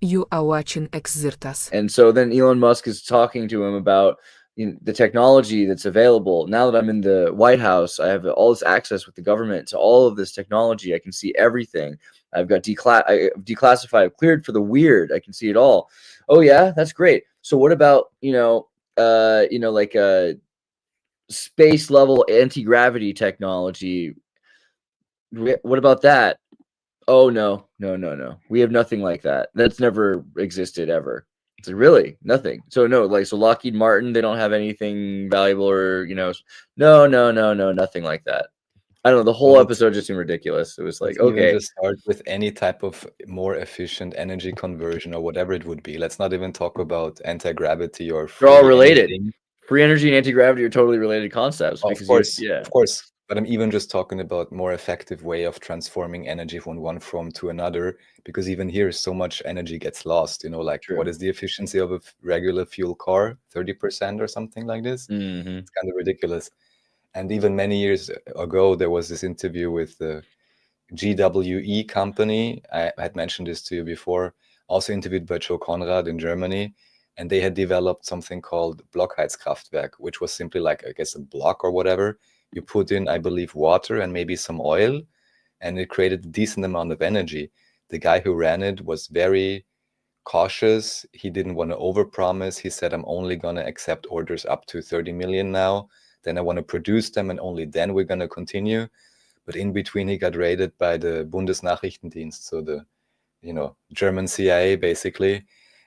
You are watching Xirtus. And so then Elon Musk is talking to him about the technology that's available. Now that I'm in the White House, I have all this access with the government to all of this technology. I can see everything. I've got declassified, cleared for the weird. I can see it all. Oh yeah, that's great. So what about like space level anti-gravity technology? What about that? Oh no. We have nothing like that. That's never existed ever. It's like, really nothing. So no, like, so Lockheed Martin, they don't have anything valuable, or no, nothing like that. I don't know. The whole Well, episode just seemed ridiculous. It was like, let's even okay, just start with any type of more efficient energy conversion or whatever it would be. Let's not even talk about anti-gravity or they're all free related. anything. Free energy and anti-gravity are totally related concepts, Of because course, yeah, of course. But I'm even just talking about more effective way of transforming energy from one form to another, because even here, so much energy gets lost. Like true. what is the efficiency of a regular fuel car? 30% or something like this? Mm-hmm. It's kind of ridiculous. And even many years ago, there was this interview with the GWE company. I had mentioned this to you before, also interviewed by Joe Conrad in Germany. And they had developed something called Blockheizkraftwerk, which was simply like, I guess, a block or whatever. You put in, I believe, water and maybe some oil, and it created a decent amount of energy. The guy who ran it was very cautious. He didn't want to overpromise. He said, I'm only going to accept orders up to 30 million now. Then I want to produce them, and only then we're going to continue. But in between, he got raided by the Bundesnachrichtendienst, so the German CIA basically,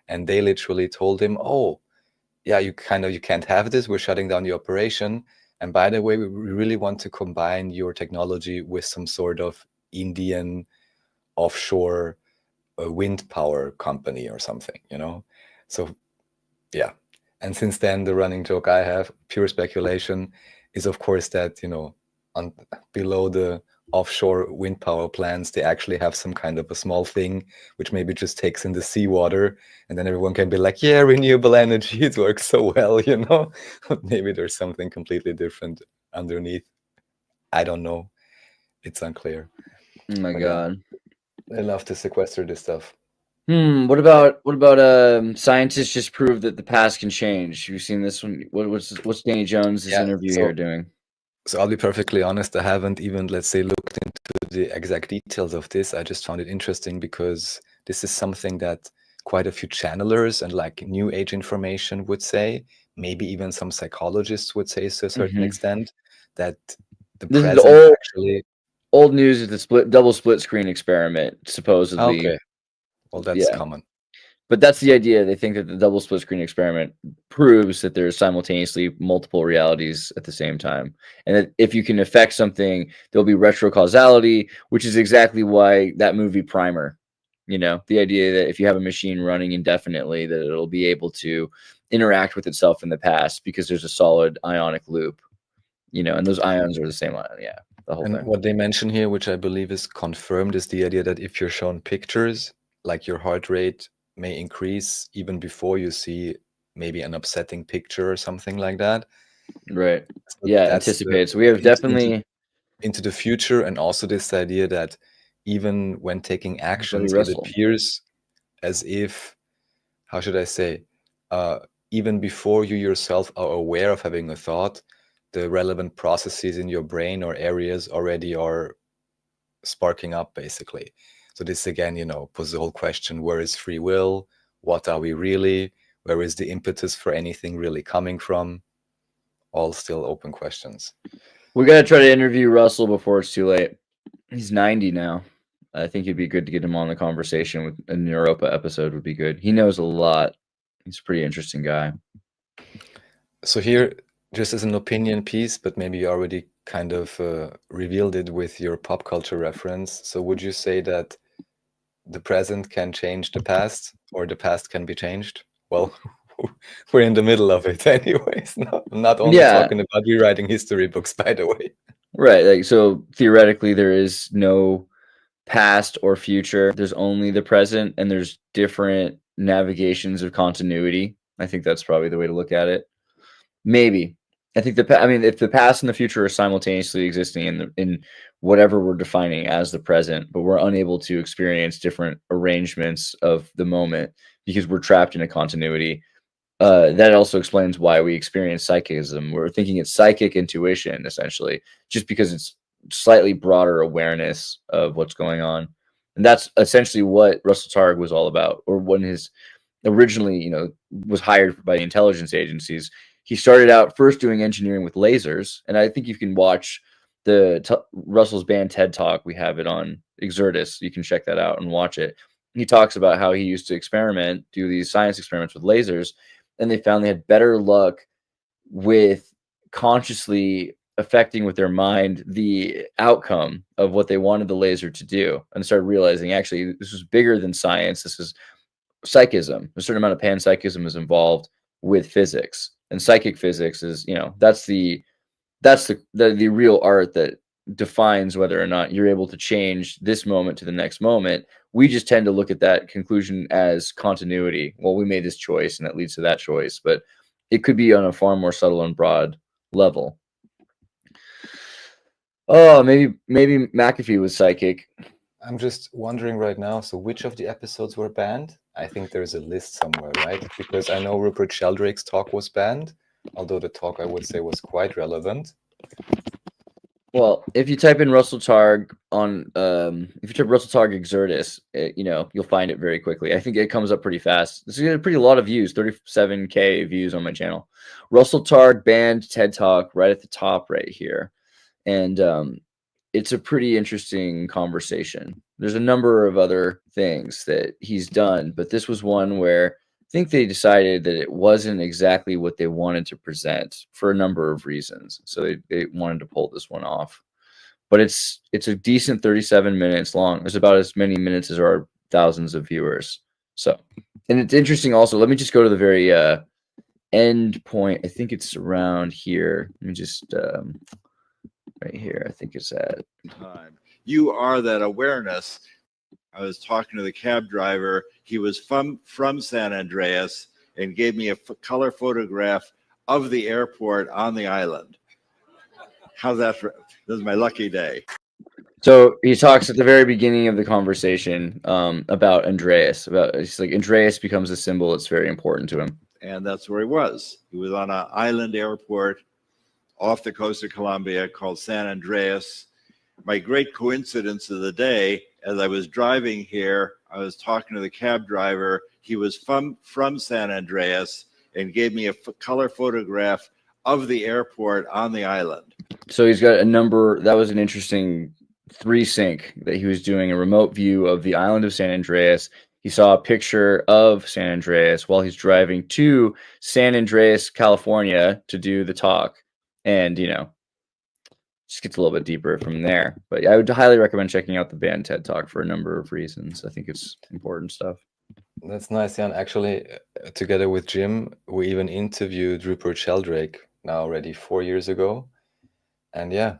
and they literally told him, "Oh, yeah, you can't have this. We're shutting down the operation. And by the way, we really want to combine your technology with some sort of Indian offshore wind power company or something, So yeah, and since then, the running joke I have, pure speculation, is of course that below the offshore wind power plants, they actually have some kind of a small thing which maybe just takes in the seawater, and then everyone can be like, yeah, renewable energy, it works so well, But maybe there's something completely different underneath. I don't know. It's unclear. Oh my But god. they love to sequester this stuff. What about scientists just prove that the past can change? You've seen this one? What's Danny Jones's interview here doing? So I'll be perfectly honest, I haven't even, let's say, looked into the exact details of this. I just found it interesting because this is something that quite a few channelers and like new age information would say, maybe even some psychologists would say to a certain extent, that the This is present actually... old news is the double split screen experiment, supposedly. Okay, well, that's Yeah. common. But that's the idea. They think that the double split screen experiment proves that there's simultaneously multiple realities at the same time. And that if you can affect something, there'll be retrocausality, which is exactly why that movie Primer, the idea that if you have a machine running indefinitely, that it'll be able to interact with itself in the past because there's a solid ionic loop, and those ions are the same ion. Yeah, the whole And thing. what they mention here, which I believe is confirmed, is the idea that if you're shown pictures, like your heart rate may increase even before you see maybe an upsetting picture or something like that. Right. So Yeah, that's anticipate. So we have definitely into the future, and also this idea that even when taking actions, it Russell. appears as if, how should I say, even before you yourself are aware of having a thought, the relevant processes in your brain or areas already are sparking up, basically. So this again, poses the whole question: where is free will? What are we really? Where is the impetus for anything really coming from? All still open questions. We got to try to interview Russell before it's too late. He's 90 now. I think it'd be good to get him on the conversation. With a Neuropa episode would be good. He knows a lot. He's a pretty interesting guy. So here, just as an opinion piece, but maybe you already kind of revealed it with your pop culture reference. So would you say that the present can change the past, or the past can be changed? Well, we're in the middle of it anyways. I'm not only talking about rewriting history books, by the way. Right. Like, so theoretically, there is no past or future. There's only the present, and there's different navigations of continuity. I think that's probably the way to look at it. Maybe. I think if the past and the future are simultaneously existing in whatever we're defining as the present, but we're unable to experience different arrangements of the moment because we're trapped in a continuity. That also explains why we experience psychism. We're thinking it's psychic intuition, essentially, just because it's slightly broader awareness of what's going on. And that's essentially what Russell Targ was all about, or when his originally, was hired by the intelligence agencies. He started out first doing engineering with lasers, and I think you can watch Russell's band TED Talk. We have it on Xirtus. You can check that out and watch it. He talks about how he used to do these science experiments with lasers, and they found they had better luck with consciously affecting with their mind the outcome of what they wanted the laser to do, and started realizing actually this was bigger than science. This is psychism. A certain amount of panpsychism is involved with physics, and psychic physics is, that's the real art that defines whether or not you're able to change this moment to the next moment. We just tend to look at that conclusion as continuity. Well, we made this choice and that leads to that choice, but it could be on a far more subtle and broad level. Oh, maybe McAfee was psychic. I'm just wondering right now, so which of the episodes were banned? I think there's a list somewhere, right? Because I know Rupert Sheldrake's talk was banned, although the talk I would say was quite relevant. Well, if you type in Russell Targ on, if you type Russell Targ Xirtus, you'll find it very quickly. I think it comes up pretty fast. This is a lot of views, 37K views on my channel. Russell Targ banned TED Talk right at the top right here. And it's a pretty interesting conversation. There's a number of other things that he's done, but this was one where I think they decided that it wasn't exactly what they wanted to present for a number of reasons. So they wanted to pull this one off. But it's a decent 37 minutes long. There's about as many minutes as there are thousands of viewers. So, and it's interesting also. Let me just go to the very end point. I think it's around here. Let me just right here. I think it's at time. You are that awareness. I was talking to the cab driver. He was from San Andreas and gave me a color photograph of the airport on the island. How's that? This is my lucky day. So he talks at the very beginning of the conversation about Andreas. It's like Andreas becomes a symbol that's very important to him. And that's where he was. He was on an island airport off the coast of Colombia called San Andreas. My great coincidence of the day, as I was driving here, I was talking to the cab driver. He was from San Andreas and gave me a color photograph of the airport on the island. So he's got a number. That was an interesting 3-sync that he was doing, a remote view of the island of San Andreas. He saw a picture of San Andreas while he's driving to San Andreas, California to do the talk. And, just gets a little bit deeper from there. But yeah, I would highly recommend checking out the band TED Talk for a number of reasons. I think it's important stuff. That's nice, Jan. Actually, together with Jim, we even interviewed Rupert Sheldrake now already 4 years ago. And yeah,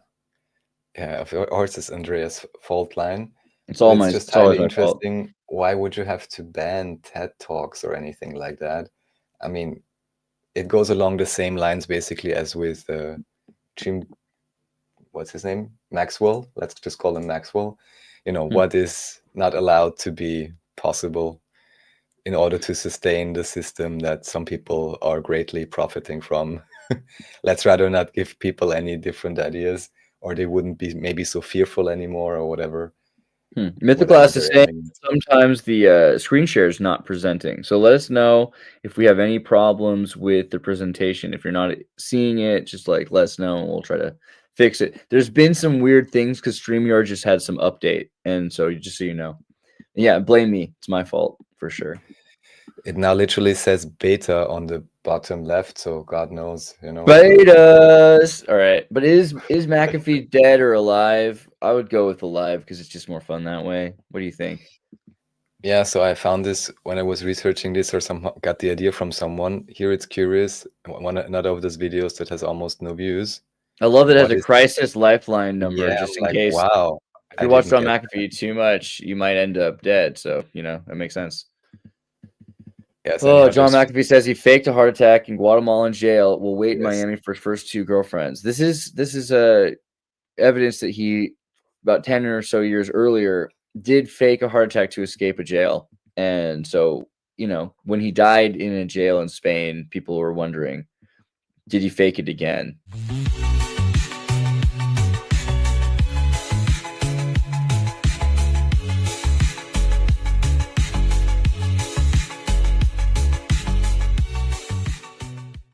of course, it's Andreas' fault line. It's all It's my just it's always highly my fault. interesting. Why would you have to ban TED Talks or anything like that? I mean, it goes along the same lines basically as with Jim, what's his name? Maxwell. Let's just call him Maxwell. What is not allowed to be possible in order to sustain the system that some people are greatly profiting from. Let's rather not give people any different ideas, or they wouldn't be maybe so fearful anymore or whatever. Mythoclass is saying sometimes the screen share is not presenting. So let us know if we have any problems with the presentation. If you're not seeing it, just let us know and we'll try to fix it. There's been some weird things because StreamYard just had some update. And so just so you know. Yeah, blame me. It's my fault for sure. It now literally says beta on the bottom left, so God knows, Betas. All right, but is McAfee dead or alive? I would go with alive because it's just more fun that way. What do you think? Yeah, so I found this when I was researching this, or got the idea from someone. Here it's curious. Another of those videos that has almost no views. I love that it has a crisis lifeline number just in case. Wow. If you watch John McAfee too much, you might end up dead. So that makes sense. Yes. John McAfee says he faked a heart attack in Guatemalan jail. Will wait in Miami for his first 2 girlfriends. This is evidence that he about 10 or so years earlier, did fake a heart attack to escape a jail. And so, you know, when he died in a jail in Spain, people were wondering, did he fake it again?